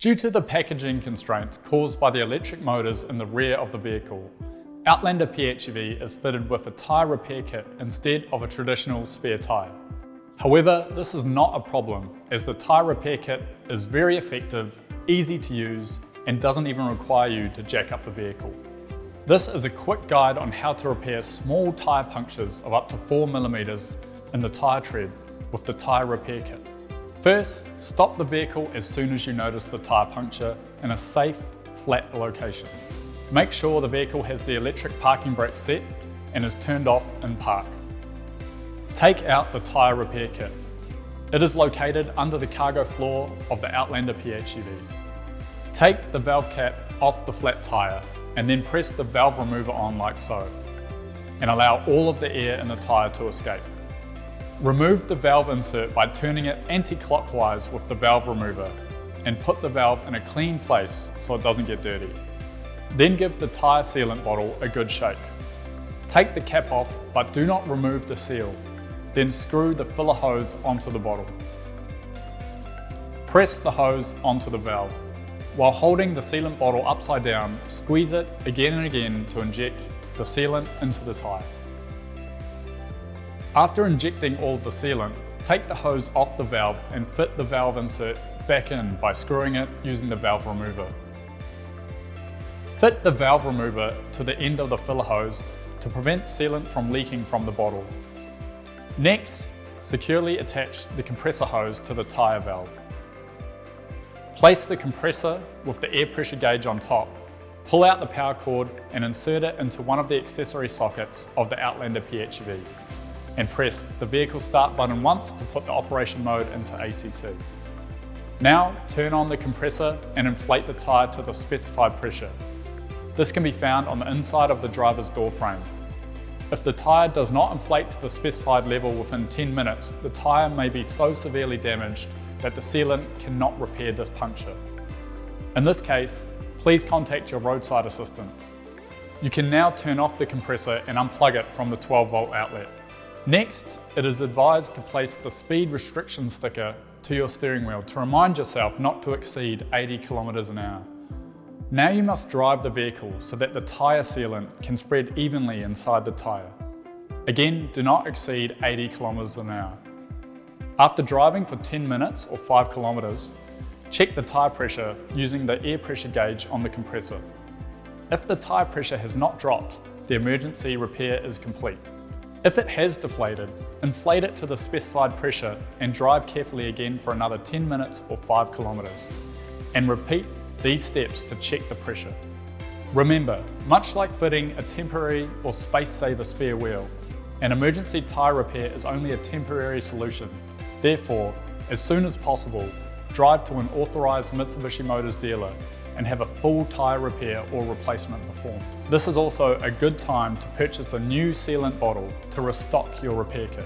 Due to the packaging constraints caused by the electric motors in the rear of the vehicle, Outlander PHEV is fitted with a tyre repair kit instead of a traditional spare tyre. However, this is not a problem as the tyre repair kit is very effective, easy to use, and doesn't even require you to jack up the vehicle. This is a quick guide on how to repair small tyre punctures of up to 4 mm in the tyre tread with the tyre repair kit. First, stop the vehicle as soon as you notice the tyre puncture in a safe, flat location. Make sure the vehicle has the electric parking brake set and is turned off in park. Take out the tyre repair kit. It is located under the cargo floor of the Outlander PHEV. Take the valve cap off the flat tyre and then press the valve remover on like so, and allow all of the air in the tyre to escape. Remove the valve insert by turning it anti-clockwise with the valve remover and put the valve in a clean place so it doesn't get dirty. Then give the tyre sealant bottle a good shake. Take the cap off but do not remove the seal. Then screw the filler hose onto the bottle. Press the hose onto the valve. While holding the sealant bottle upside down, squeeze it again and again to inject the sealant into the tyre. After injecting all of the sealant, take the hose off the valve and fit the valve insert back in by screwing it using the valve remover. Fit the valve remover to the end of the filler hose to prevent sealant from leaking from the bottle. Next, securely attach the compressor hose to the tyre valve. Place the compressor with the air pressure gauge on top, pull out the power cord and insert it into one of the accessory sockets of the Outlander PHEV, and press the vehicle start button once to put the operation mode into ACC. Now turn on the compressor and inflate the tyre to the specified pressure. This can be found on the inside of the driver's door frame. If the tyre does not inflate to the specified level within 10 minutes, the tyre may be so severely damaged that the sealant cannot repair this puncture. In this case, please contact your roadside assistance. You can now turn off the compressor and unplug it from the 12-volt outlet. Next, it is advised to place the speed restriction sticker to your steering wheel to remind yourself not to exceed 80 km an hour. Now you must drive the vehicle so that the tyre sealant can spread evenly inside the tyre. Again, do not exceed 80 km an hour. After driving for 10 minutes or 5 km, check the tyre pressure using the air pressure gauge on the compressor. If the tyre pressure has not dropped, the emergency repair is complete. If it has deflated, inflate it to the specified pressure and drive carefully again for another 10 minutes or 5 km. And repeat these steps to check the pressure. Remember, much like fitting a temporary or space-saver spare wheel, an emergency tyre repair is only a temporary solution. Therefore, as soon as possible, drive to an authorised Mitsubishi Motors dealer and have a full tyre repair or replacement performed. This is also a good time to purchase a new sealant bottle to restock your repair kit.